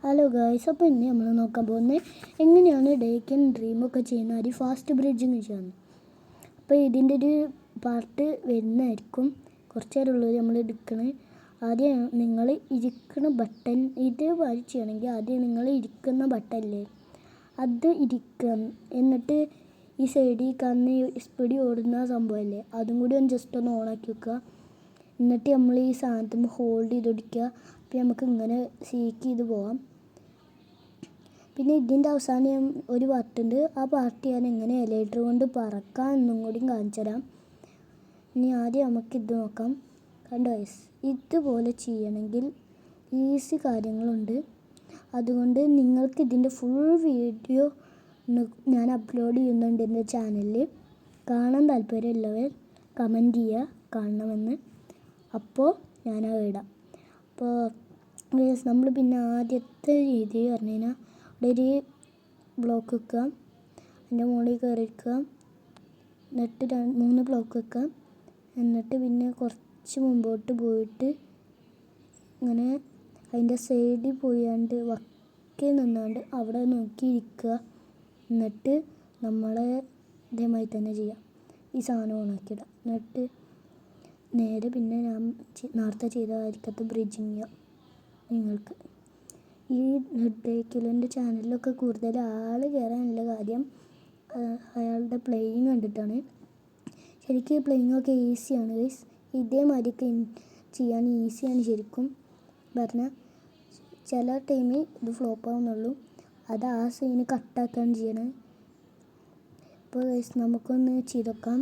Hello guys, അപ്പോൾ ഇന്ന് നമ്മൾ നോക്കാൻ പോകുന്നത് എങ്ങനെയാണ് ഡേക്കൻ ഡ്രീമൊക്കെ ചെയ്യുന്ന ഒരു ഫാസ്റ്റ് ബ്രിഡ്ജ് എന്ന് വെച്ചാൽ. അപ്പോൾ ഇതിൻ്റെ ഒരു പാർട്ട് വരുന്നതായിരിക്കും. കുറച്ച് നേരമുള്ളത് നമ്മൾ എടുക്കണേ. ആദ്യം നിങ്ങൾ ഇരിക്കുന്ന ബട്ടൺ ഇത് ചെയ്യണമെങ്കിൽ ആദ്യം നിങ്ങൾ ഇരിക്കുന്ന ബട്ടണില്ലേ അത് ഇരിക്കുക. എന്നിട്ട് ഈ സൈഡിൽ കാണുന്ന സ്പീഡിൽ ഓടുന്ന സംഭവമല്ലേ അതും കൂടി ജസ്റ്റ് ഒന്ന് ഓണാക്കി വെക്കുക. എന്നിട്ട് നമ്മൾ ഈ സാധനത്തിൽ ഹോൾഡ് ചെയ്ത് പിടിക്കുക. അപ്പോൾ നമുക്ക് ഇങ്ങനെ സീക്ക് ചെയ്ത് പോകാം. പിന്നെ ഇതിൻ്റെ അവസാനം ഒരു പാർട്ടുണ്ട്. ആ പാർട്ട് ഞാൻ എങ്ങനെ എലൈറ്റർ കൊണ്ട് പറക്കാം എന്നും കൂടി കാണിച്ചു തരാം. ഇനി ആദ്യം നമുക്കിത് നോക്കാം. കണ്ടോ ഗൈസ്, ഇതുപോലെ ചെയ്യണമെങ്കിൽ ഈസി കാര്യങ്ങളുണ്ട്. അതുകൊണ്ട് നിങ്ങൾക്ക് ഇതിൻ്റെ ഫുൾ വീഡിയോ ഞാൻ അപ്ലോഡ് ചെയ്യുന്നുണ്ട് എൻ്റെ ചാനലിൽ. കാണാൻ താല്പര്യമുള്ളവർ കമൻറ്റ് ചെയ്യുക കാണണമെന്ന്. അപ്പോൾ ഞാനത് ഇടാം. അപ്പോൾ നമ്മൾ പിന്നെ ആദ്യത്തെ രീതി പറഞ്ഞു കഴിഞ്ഞാൽ ഒരു ബ്ലോക്ക് വെക്കുക, അതിൻ്റെ മുകളിൽ കയറി വെക്കുക, എന്നിട്ട് 3 ബ്ലോക്ക് വെക്കുക. എന്നിട്ട് പിന്നെ കുറച്ച് മുമ്പോട്ട് പോയിട്ട് ഇങ്ങനെ അതിൻ്റെ സൈഡിൽ പോയാണ്ട് വക്കി നിന്നാണ്ട് അവിടെ നോക്കിയിരിക്കുക. എന്നിട്ട് നമ്മളെ ഇതേമായി തന്നെ ചെയ്യാം. ഈ സാധനം ഓണാക്കിയിടാം. എന്നിട്ട് നേരെ പിന്നെ ഞാൻ നേരത്തെ ചെയ്തതായിരിക്കത്തെ ബ്രിഡ്ജിങ് ചെയ്യാം. നിങ്ങൾക്ക് ഈ ഡേക്കിലിൻ്റെ ചാനലിലൊക്കെ കൂടുതൽ ആൾ കയറാനുള്ള കാര്യം അയാളുടെ പ്ലേയിങ് കണ്ടിട്ടാണ്. ശരിക്കും പ്ലേയിങ്ങൊക്കെ ഈസിയാണ് ഗൈസ്. ഇതേമാതിരിയൊക്കെ ചെയ്യാൻ ഈസിയാണ് ശരിക്കും പറഞ്ഞാൽ. ചില ടൈമിൽ ഇത് ഫ്ലോപ്പ് ആവുന്നുള്ളൂ. അത് ആ സീന് കട്ടാക്കുകയാണ് ചെയ്യണത്. ഇപ്പോൾ ഗൈസ് നമുക്കൊന്ന് ചെയ്തൊക്കാം.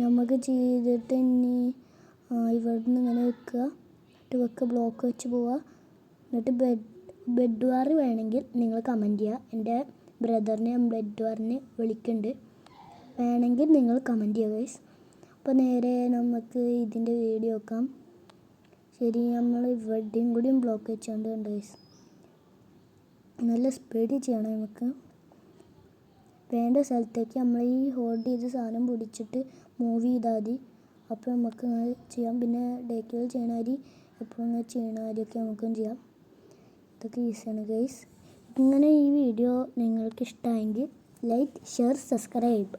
നമുക്ക് ചെയ്തിട്ട് ഇനി ഇവിടെ നിന്ന് ഇങ്ങനെ വെക്കുക. എന്നിട്ട് ബ്ലോക്ക് വെച്ച് പോവുക. എന്നിട്ട് ബെഡ് വാർ വേണമെങ്കിൽ നിങ്ങൾ കമൻറ്റ് ചെയ്യുക. എൻ്റെ ബ്രദറിനെ ഞാൻ ബെഡ് വാറിന് വിളിക്കുന്നുണ്ട്. വേണമെങ്കിൽ നിങ്ങൾ കമൻറ്റ് ചെയ്യുക ഗൈസ്. അപ്പോൾ നേരെ നമുക്ക് ഇതിൻ്റെ വീഡിയോ നോക്കാം. ശരി, നമ്മൾ ഇവിടെയും കൂടിയും ബ്ലോക്ക് വെച്ചുകൊണ്ട് ഉണ്ട് ഗൈസ്. നല്ല സ്പീഡിൽ ചെയ്യണം. നമുക്ക് വേണ്ട സ്ഥലത്തേക്ക് നമ്മൾ ഈ ഹോൾഡ് ചെയ്ത സാധനം പിടിച്ചിട്ട് മൂവ് ചെയ്താൽ മതി. അപ്പോൾ നമുക്ക് ചെയ്യാം. പിന്നെ ഡേക്കിൽ ചെയ്യണ അരി എപ്പോഴും ചെയ്യണ അരിയൊക്കെ നമുക്കും ചെയ്യാം. ഇതൊക്കെ ഈസിയാണ് ഗൈസ്. ഇങ്ങനെ ഈ വീഡിയോ നിങ്ങൾക്ക് ഇഷ്ടമായെങ്കിൽ ലൈക്ക്, ഷെയർ, സബ്സ്ക്രൈബ്.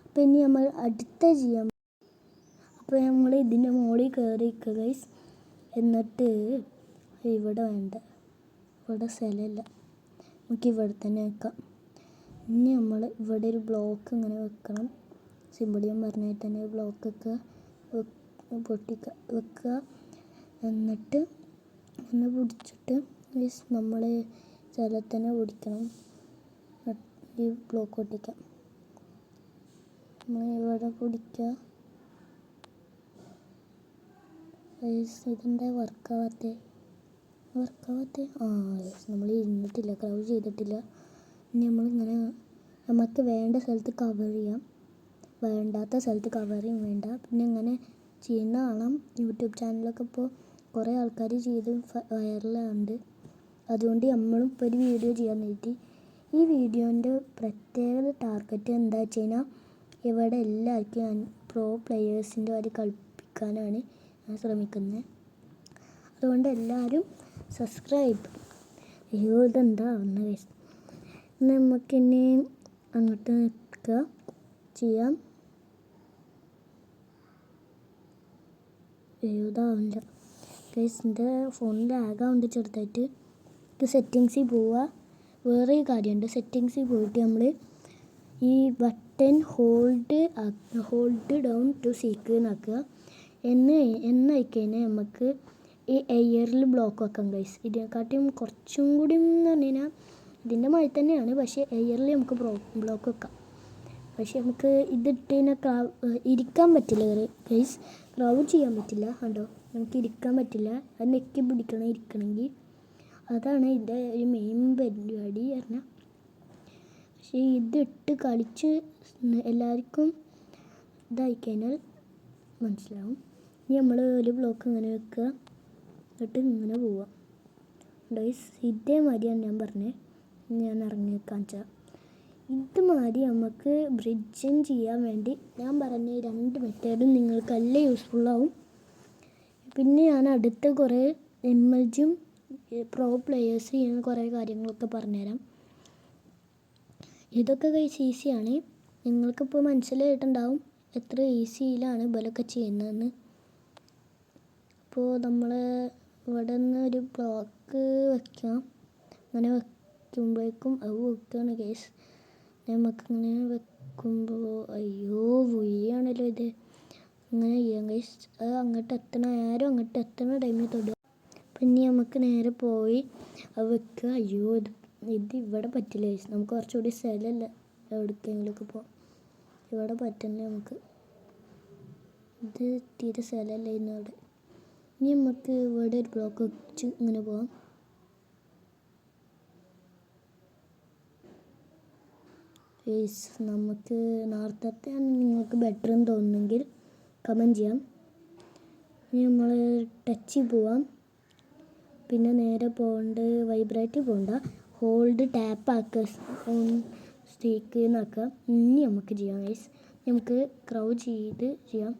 അപ്പോൾ ഇനി നമ്മൾ അടുത്ത ചെയ്യാം. അപ്പോൾ നമ്മൾ ഇതിൻ്റെ മുകളിൽ കയറി നിൽക്കുക ഗൈസ്. എന്നിട്ട് ഇവിടെ വേണ്ട, ഇവിടെ സ്ഥലമില്ല, നമുക്ക് ഇവിടെ തന്നെ വെക്കാം. ഇനി നമ്മൾ ഇവിടെ ഒരു ബ്ലോക്ക് ഇങ്ങനെ വെക്കണം. സിമ്പിളിയും പറഞ്ഞാൽ തന്നെ ബ്ലോക്ക് വെക്കുക. എന്നിട്ട് ഒന്ന് പിടിച്ചിട്ട് നമ്മൾ സ്ഥലത്തന്നെ പിടിക്കണം. ഈ ബ്ലോക്ക് ഒട്ടിക്കാം. നമ്മൾ ഇവിടെ പിടിക്കുക. ഇതിൻ്റെ വർക്കാവാത്തേ നമ്മൾ ഇരുന്നിട്ടില്ല, ക്രൗഡ് ചെയ്തിട്ടില്ല. ഇനി നമ്മളിങ്ങനെ നമുക്ക് വേണ്ട സ്ഥലത്ത് കവർ ചെയ്യാം, വേണ്ടാത്ത സ്ഥലത്ത് കവർ ചെയ്യും വേണ്ട. പിന്നെ ഇങ്ങനെ ചെയ്യുന്ന കാണാം. യൂട്യൂബ് ചാനലൊക്കെ ഇപ്പോൾ കുറേ ആൾക്കാർ ചെയ്ത് വൈറലാകുന്നുണ്ട്. അതുകൊണ്ട് നമ്മളും ഇപ്പോൾ ഒരു വീഡിയോ ചെയ്യാൻ വേണ്ടി. ഈ വീഡിയോൻ്റെ പ്രത്യേക ടാർഗറ്റ് എന്താ വെച്ച് കഴിഞ്ഞാൽ ഇവിടെ എല്ലാവർക്കും ഞാൻ പ്രോ പ്ലെയേഴ്സിൻ്റെ വരെ കളിപ്പിക്കാനാണ് ഞാൻ ശ്രമിക്കുന്നത്. അതുകൊണ്ട് എല്ലാവരും സബ്സ്ക്രൈബ്. ഇതെന്താ ആവുന്ന കേസ്. നമുക്കിനി അങ്ങോട്ട് നിൽക്കുക ചെയ്യാം. ഇതാവില്ല ഗൈസ്, എൻ്റെ ഫോണിൽ ലാഗാവുണ്ട് ചെറുതായിട്ട്. ഇത് സെറ്റിങ്സിൽ പോവുക. വേറെ ഒരു കാര്യമുണ്ട്. സെറ്റിങ്സിൽ പോയിട്ട് നമ്മൾ ഈ button hold down to seek എന്നാക്കുക. എന്നായിക്കഴിഞ്ഞാൽ നമുക്ക് ഈ എയറിൽ ബ്ലോക്ക് വെക്കാം ഗൈസ്. ഇതിനെക്കാട്ടിയും കുറച്ചും കൂടി എന്ന് പറഞ്ഞു കഴിഞ്ഞാൽ ഇതിൻ്റെ മഴ തന്നെയാണ്, പക്ഷേ എയറിൽ നമുക്ക് ബ്ലോക്ക് വെക്കാം. പക്ഷെ നമുക്ക് ഇതിട്ടിനെ ഇരിക്കാൻ പറ്റില്ല ഗൈസ്. ക്രൗഡ് ചെയ്യാൻ പറ്റില്ല. കണ്ടോ, നമുക്ക് ഇരിക്കാൻ പറ്റില്ല. അത് നെക്കി പിടിക്കണം ഇരിക്കണമെങ്കിൽ. അതാണ് ഇതിൻ്റെ ഒരു മെയിൻ പരിപാടി പറഞ്ഞാൽ. പക്ഷേ ഇതിട്ട് കളിച്ച് എല്ലാവർക്കും ഇതായിക്കഴിഞ്ഞാൽ മനസ്സിലാവും. ഇനി നമ്മൾ ഒരു ബ്ലോക്ക് ഇങ്ങനെ വെക്കുക, എന്നിട്ട് ഇങ്ങനെ പോവുക ഗൈസ്. ഇതേമാതിരിയാണ് ഞാൻ പറഞ്ഞത്. ഞാൻ ഇറങ്ങി കാണിച്ചാൽ ഇതുമാതിരി നമുക്ക് ബ്രിഡ്ജിങ് ചെയ്യാൻ വേണ്ടി ഞാൻ പറഞ്ഞ 2 മെത്തേഡും നിങ്ങൾക്ക് നല്ല യൂസ്ഫുള്ളാവും. പിന്നെ ഞാൻ അടുത്ത കുറേ എമർജും പ്രോ പ്ലെയേഴ്സ് ചെയ്യുന്ന കുറേ കാര്യങ്ങളൊക്കെ പറഞ്ഞുതരാം. ഇതൊക്കെ ഗൈസ് ഈസിയാണ്. നിങ്ങൾക്കിപ്പോൾ മനസ്സിലായിട്ടുണ്ടാവും എത്ര ഈസിയിലാണ് ഇവരൊക്കെ ചെയ്യുന്നതെന്ന്. അപ്പോൾ നമ്മൾ ഇവിടെ നിന്ന് ഒരു ബ്ലോക്ക് വയ്ക്കാം. അങ്ങനെ വയ്ക്കുമ്പോഴേക്കും അത് വെക്കുകയാണ് ഗൈസ്. നമുക്കിങ്ങനെ വെക്കുമ്പോൾ അയ്യോ വഴിയാണല്ലോ ഇത്. അങ്ങനെ ചെയ്യാം ഗൈസ്. അത് അങ്ങോട്ട് എത്തണം, ആരും അങ്ങോട്ട് എത്തണ ടൈമിൽ തൊടുക. പിന്നെ നമുക്ക് നേരെ പോയി അത് വെക്കുക. അയ്യോ ഇത് ഇവിടെ പറ്റില്ല ഗൈസ്. നമുക്ക് കുറച്ചുകൂടി സ്ഥലമല്ല എവിടേക്കെങ്കിലുമൊക്കെ പോകാം. ഇവിടെ പറ്റുന്നില്ല നമുക്ക്. ഇത് തീരെ സ്ഥലമല്ല ഇന്നവിടെ. ഇനി നമുക്ക് ഇവിടെ ഒരു ബ്ലോക്ക് വെച്ച് ഇങ്ങനെ പോകാം. ഗൈസ് നമുക്ക് നേരത്തെ നിങ്ങൾക്ക് ബെറ്റർ എന്ന് തോന്നുന്നെങ്കിൽ കമൻറ്റ് ചെയ്യാം. ഇനി നമ്മൾ ടച്ചിൽ പോവാം. പിന്നെ നേരെ പോകേണ്ടത് വൈബ്രേറ്റ് പോകണ്ട, ഹോൾഡ് ടാപ്പ് ആക്കുക, സ്റ്റീക്ക് എന്നാക്കുക. ഇനി നമുക്ക് ചെയ്യാം ഗൈസ്. നമുക്ക് ക്രൗ ചെയ്ത് ചെയ്യാം.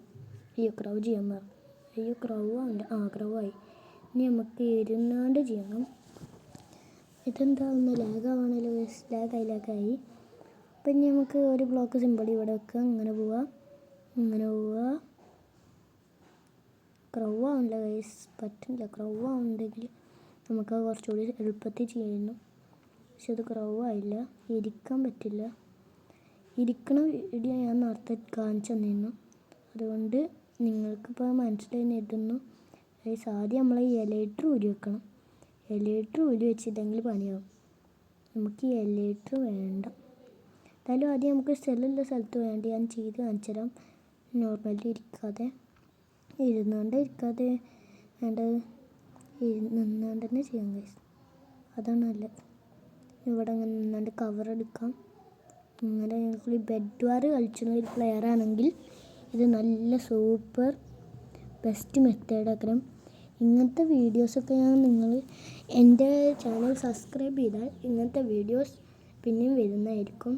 അയ്യോ ക്രൗ ചെയ്യാൻ പറഞ്ഞു. അയ്യോ ക്രൗ ആവില്ല. ക്രൗ ആയി. ഇനി നമുക്ക് ഇരുന്നാണ്ട് ചെയ്യണം. ഇതെന്താ ഒന്ന് ലാഗാവാണല്ലോ ഗൈസ്. ലാഗായി. അപ്പം ഇനി നമുക്ക് ഒരു ബ്ലോക്ക് സിമ്പിൾ ഇവിടെ വെക്കുക. ഇങ്ങനെ പോവുക. ക്രൗ ആവില്ല ഗൈസ്, പറ്റില്ല. ക്രൗ ആവുന്നുണ്ടെങ്കിൽ നമുക്ക് കുറച്ചുകൂടി എളുപ്പത്തിൽ ചെയ്യുന്നു. പക്ഷെ അത് ക്രൗ ആയില്ല. ഇരിക്കാൻ പറ്റില്ല. ഇരിക്കണ വീഡിയോ ഞാൻ നേരത്തെ കാണിച്ചു തന്നിരുന്നു. അതുകൊണ്ട് നിങ്ങൾക്കിപ്പോൾ മനസ്സിലായി എഴുതുന്നു ഗൈസ്. ആദ്യം നമ്മൾ എലൈറ്റർ ഊരി വെക്കണം. എലൈറ്റർ ഊരി വെച്ചിട്ടെങ്കിൽ പണിയാവും. നമുക്ക് ഈ എലൈറ്റർ വേണ്ട. എന്തായാലും ആദ്യം നമുക്ക് സ്ഥലമുള്ള സ്ഥലത്ത് വേണ്ടി ഞാൻ ചെയ്ത് കാണിച്ചു തരാം. നോർമലി ഇരുന്നാണ്ട് വേണ്ടത് നിന്നാണ്ട് തന്നെ ചെയ്യാം ഗൈസ്. അതാണ് നല്ലത്. ഇവിടെ അങ്ങനെ നിന്നാണ്ട് കവർ എടുക്കാം. ഇങ്ങനെ ഞങ്ങൾക്ക് ബെഡ് വാർ കളിച്ചിരുന്ന ഒരു പ്ലെയർ ആണെങ്കിൽ ഇത് നല്ല സൂപ്പർ ബെസ്റ്റ് മെത്തേഡാക്കണം. ഇങ്ങനത്തെ വീഡിയോസൊക്കെ നിങ്ങൾ എൻ്റെ ചാനൽ സബ്സ്ക്രൈബ് ചെയ്താൽ ഇങ്ങനത്തെ വീഡിയോസ് പിന്നെയും വരുന്നതായിരിക്കും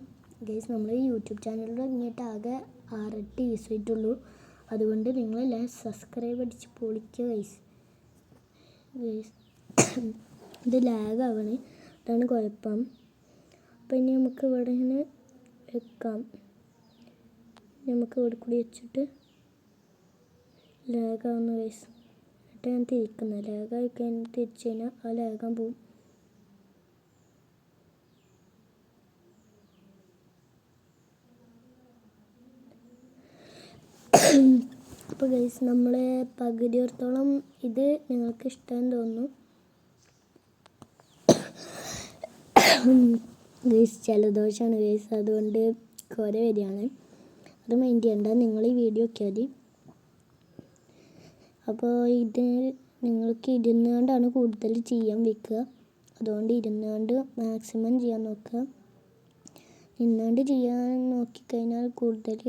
ഗൈസ്. നമ്മൾ യൂട്യൂബ് ചാനലിൽ ഇങ്ങോട്ട് ആകെ 6-8 യൂസായിട്ടുള്ളൂ. അതുകൊണ്ട് നിങ്ങളെല്ലാം സബ്സ്ക്രൈബ് അടിച്ച് പൊളിക്കുക ഗൈസ്. ഇത് ലാഗാവണേ, അതാണ് കുഴപ്പം. അപ്പം ഇനി നമുക്ക് ഇവിടെ ഇങ്ങനെ വെക്കാം. നമുക്ക് ഇവിടെ കൂടി വെച്ചിട്ട് ലാഗാവുന്ന ഗൈസ്. എന്നിട്ട് ഞാൻ തിരിക്കുന്നത്. ലാഗായി കഴിഞ്ഞ് തിരിച്ചു കഴിഞ്ഞാൽ ആ ലാഗാൻ പോവും. അപ്പോൾ ഗൈസ് നമ്മൾ പകുതിയോടത്തോളം ഇത് നിങ്ങൾക്ക് ഇഷ്ടമെന്ന് തോന്നുന്നു ഗൈസ്. ജലദോഷമാണ് ഗൈസ്, അതുകൊണ്ട് കുറെ വരികയാണ്. അത് മൈൻഡ് ചെയ്യണ്ട, നിങ്ങൾ ഈ വീഡിയോ ഒക്കെ മതി. അപ്പോൾ ഇത് നിങ്ങൾക്ക് ഇരുന്നുകൊണ്ടാണ് കൂടുതൽ ചെയ്യാൻ വെക്കുക. അതുകൊണ്ട് ഇരുന്നുകൊണ്ട് മാക്സിമം ചെയ്യാൻ നോക്കുക. നിന്നാണ്ട് ചെയ്യാൻ നോക്കിക്കഴിഞ്ഞാൽ കൂടുതൽ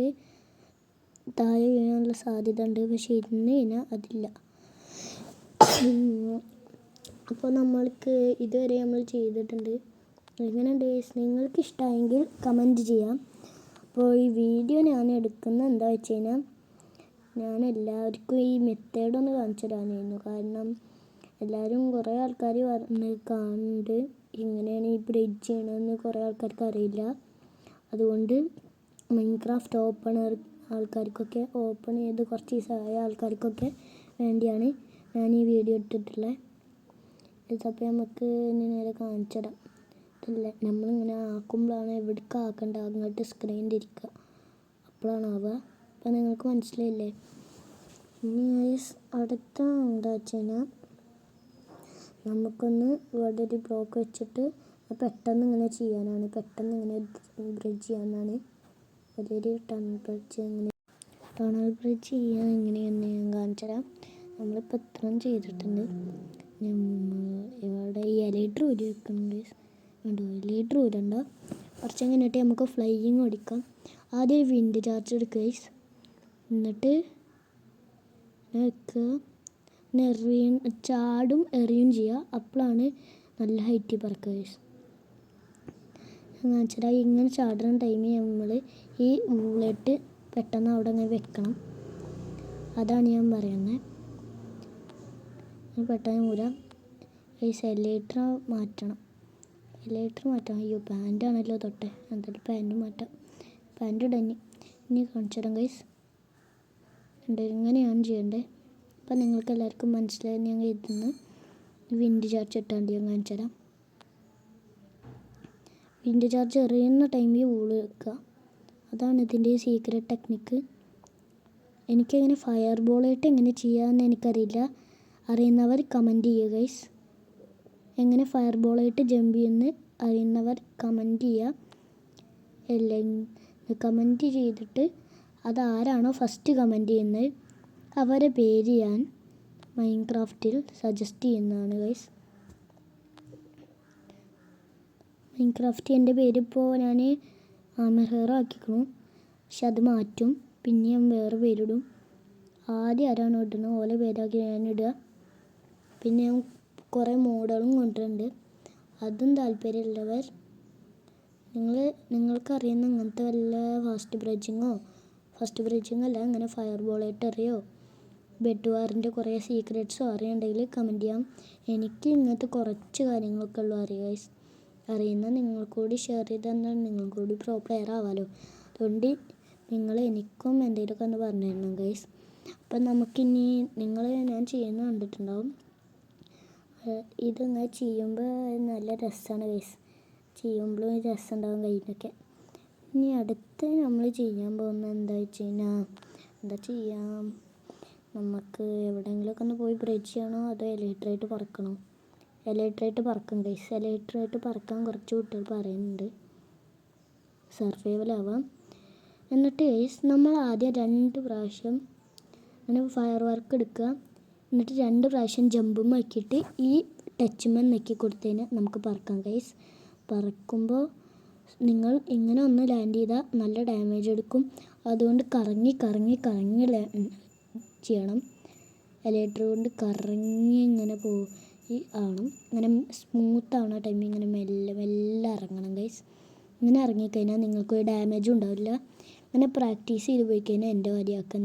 താഴെ വീഴാനുള്ള സാധ്യത ഉണ്ട്. പക്ഷെ ഇരുന്ന് കഴിഞ്ഞാൽ അതില്ല. അപ്പോൾ നമ്മൾക്ക് ഇതുവരെ നമ്മൾ ചെയ്തിട്ടുണ്ട്. എങ്ങനെയുണ്ട് നിങ്ങൾക്ക് ഇഷ്ടമായെങ്കിൽ കമൻറ്റ് ചെയ്യാം. അപ്പോൾ ഈ വീഡിയോ ഞാൻ എടുക്കുന്നത് എന്താ വെച്ച് കഴിഞ്ഞാൽ ഞാൻ എല്ലാവർക്കും ഈ മെത്തേഡൊന്ന് കാണിച്ചു തരാനായിരുന്നു. കാരണം എല്ലാവരും കുറേ ആൾക്കാർ പറഞ്ഞ് കാണുന്നുണ്ട് ഇങ്ങനെയാണ് ഈ ബ്രിഡ്ജ് ചെയ്യണമെന്ന്. കുറേ ആൾക്കാർക്ക് അറിയില്ല. അതുകൊണ്ട് മൈൻക്രാഫ്റ്റ് ആൾക്കാർക്കൊക്കെ ഓപ്പൺ ചെയ്ത് കുറച്ച് ദിവസമായ ആൾക്കാർക്കൊക്കെ വേണ്ടിയാണ് ഞാൻ ഈ വീഡിയോ ഇട്ടിട്ടുള്ളത്. ഇതപ്പോൾ നമുക്ക് ഇനി നേരെ കാണിച്ചു തരാം. ഇതല്ല, നമ്മളിങ്ങനെ ആക്കുമ്പോഴാണ് എവിടേക്ക് ആക്കേണ്ട അങ്ങോട്ട് സ്ക്രീൻ തിരിക്കുക. അപ്പോഴാണ് ആവുക. അപ്പോൾ നിങ്ങൾക്ക് മനസ്സിലായില്ലേ. ഇനി അടുത്ത എന്താ വെച്ച് കഴിഞ്ഞാൽ നമുക്കൊന്ന് ഇവിടെ ഒരു ബ്ലോക്ക് വെച്ചിട്ട് പെട്ടെന്ന് ഇങ്ങനെ ചെയ്യാനാണ്. പെട്ടെന്ന് ഇങ്ങനെ ബ്രിഡ്ജ് ചെയ്യാനാണ്. വലിയൊരു ടണൽ ബ്രിഡ്ജ് ചെയ്യാൻ എങ്ങനെയെന്ന് ഞാൻ കാണിച്ചു തരാം. നമ്മളിപ്പോൾ ഇത്രയും ചെയ്തിട്ടുണ്ട്. ഇവിടെ ഈ എലൈറ്റർ ഊരി വെക്കുന്നുണ്ട്. എലൈറ്റർ ഊരണ്ട, കുറച്ച് കഴിഞ്ഞിട്ട് നമുക്ക് ഫ്ലൈയിങ് ഓടിക്കാം. ആദ്യം ഒരു വിൻഡ് ചാർജ് എടുക്കുക ഗൈസ്. എന്നിട്ട് വെക്കുക. ചാടും എറിയും ചെയ്യുക. അപ്പോഴാണ് നല്ല ഹൈറ്റിൽ പറക്കുക ഗൈസ്. കാണിച്ചാൽ ഇങ്ങനെ ചാടുന്ന ടൈമിൽ നമ്മൾ ഈ ഊളിട്ട് പെട്ടെന്ന് അവിടെ അങ്ങനെ വെക്കണം. അതാണ് ഞാൻ പറയുന്നത്. പെട്ടെന്ന് ഊരാം. ഗൈസ് എലൈറ്റർ മാറ്റണം. അയ്യോ പാൻറ്റാണല്ലോ തൊട്ടെ. എന്തായാലും പാൻറ്റ് മാറ്റാം. പാൻറ്റ് ഇടഞ്ഞ് ഇനി കാണിച്ചു തരാം ഗൈസ്. ഇങ്ങനെയാണ് ചെയ്യേണ്ടത്. അപ്പം നിങ്ങൾക്ക് എല്ലാവർക്കും മനസ്സിലായി ഞാൻ കരുതുന്നു. വിൻഡ് ചാർജ് ഇട്ടാണ്ട് ഞാൻ കാണിച്ചു തരാം. വിൻഡ് ചാർജ് എറിയുന്ന ടൈമിൽ വൂള് വെക്കുക. അതാണ് ഇതിൻ്റെ സീക്രട്ട് ടെക്നിക്ക്. എനിക്കങ്ങനെ ഫയർ ബോളായിട്ട് എങ്ങനെ ചെയ്യാമെന്ന് എനിക്കറിയില്ല. അറിയുന്നവർ കമൻറ്റ് ചെയ്യുക ഗൈസ്. എങ്ങനെ ഫയർ ബോളായിട്ട് ജമ്പ് ചെയ്യുമെന്ന് അറിയുന്നവർ കമൻറ്റ് ചെയ്യുക. എല്ലാം കമൻറ്റ് ചെയ്തിട്ട് അതാരാണോ ഫസ്റ്റ് കമൻറ്റ് ചെയ്യുന്നത് അവരെ പേര് ഞാൻ മൈൻക്രാഫ്റ്റിൽ സജസ്റ്റ് ചെയ്യുന്നതാണ് ഗൈസ്. മൈൻക്രാഫ്റ്റ് എൻ്റെ പേരിപ്പോൾ ഞാൻ ആമർഹെയർ ആക്കിക്കണു. പക്ഷെ അത് മാറ്റും. പിന്നെ ഞാൻ വേറെ പേരിടും. ആദ്യം ആരാണോ ഇടുന്നത് ഓലെ പേരാക്കി ഞാൻ ഇടുക. പിന്നെ ഞാൻ കുറേ മോഡലും കൊണ്ടുവരുന്നുണ്ട്. അതും താല്പര്യമുള്ളവർ നിങ്ങൾക്കറിയുന്ന അങ്ങനത്തെ വല്ല ഫാസ്റ്റ് ബ്രിഡ്ജിങ്ങോ അല്ല അങ്ങനെ ഫയർ ബോളായിട്ട് അറിയോ ബെഡ് വാറിൻ്റെ കുറേ സീക്രറ്റ്സോ അറിയുന്നുണ്ടെങ്കിൽ കമൻറ്റ് ചെയ്യാം. എനിക്ക് ഇങ്ങനത്തെ കുറച്ച് കാര്യങ്ങളൊക്കെ ഉള്ളൂ അറിയാം. അറിയുന്ന നിങ്ങൾക്കൂടി ഷെയർ ചെയ്ത് തന്നാൽ നിങ്ങൾക്കൂടി പ്രോ പ്ലെയർ ആവാമല്ലോ. അതുകൊണ്ട് നിങ്ങൾ എനിക്കും എന്തെങ്കിലുമൊക്കെ ഒന്ന് പറഞ്ഞു തരണം ഗൈസ്. അപ്പം നമുക്കിനി ഞാൻ ചെയ്യുന്ന കണ്ടിട്ടുണ്ടാവും. ഇതിങ്ങനെ ചെയ്യുമ്പോൾ നല്ല രസമാണ് ഗൈസ്. ചെയ്യുമ്പോഴും രസമുണ്ടാകും കയ്യിലൊക്കെ. ഇനി അടുത്ത് നമ്മൾ ചെയ്യാൻ പോകുന്നത് എന്താ ചെയ്യാം, നമുക്ക് എവിടെയെങ്കിലുമൊക്കെ ഒന്ന് പോയി ബ്രിഡ്ജ് ചെയ്യണോ അതോ എലൈറ്ററായിട്ട് പറക്കണോ? എലൈറ്ററായിട്ട് പറക്കും ഗൈസ്. എലൈറ്ററായിട്ട് പറക്കാൻ കുറച്ച് കുട്ടികൾ പറയുന്നുണ്ട്. സർവൈവൽ ആവാം. എന്നിട്ട് ഗൈസ് നമ്മൾ ആദ്യം 2 പ്രാവശ്യം അങ്ങനെ ഫയർ വർക്ക് എടുക്കുക. എന്നിട്ട് 2 പ്രാവശ്യം ജമ്പും ആക്കിയിട്ട് ഈ ടച്ചുമ്മൻ നെക്കി കൊടുത്തതിന് നമുക്ക് പറക്കാം ഗൈസ്. പറക്കുമ്പോൾ നിങ്ങൾ ഇങ്ങനെ ഒന്ന് ലാൻഡ് ചെയ്താൽ നല്ല ഡാമേജ് എടുക്കും. അതുകൊണ്ട് കറങ്ങി ചെയ്യണം. എലൈറ്റർ കൊണ്ട് കറങ്ങി ഇങ്ങനെ ആവണം. ഇങ്ങനെ സ്മൂത്ത് ആവണ ടൈമിൽ ഇങ്ങനെ മെല്ലെ ഇറങ്ങണം ഗൈസ്. ഇങ്ങനെ ഇറങ്ങിക്കഴിഞ്ഞാൽ നിങ്ങൾക്ക് ഒരു ഡാമേജും ഉണ്ടാവില്ല. അങ്ങനെ പ്രാക്ടീസ് ചെയ്ത് പോയി കഴിഞ്ഞാൽ എൻ്റെ കാര്യമാക്കുന്നത്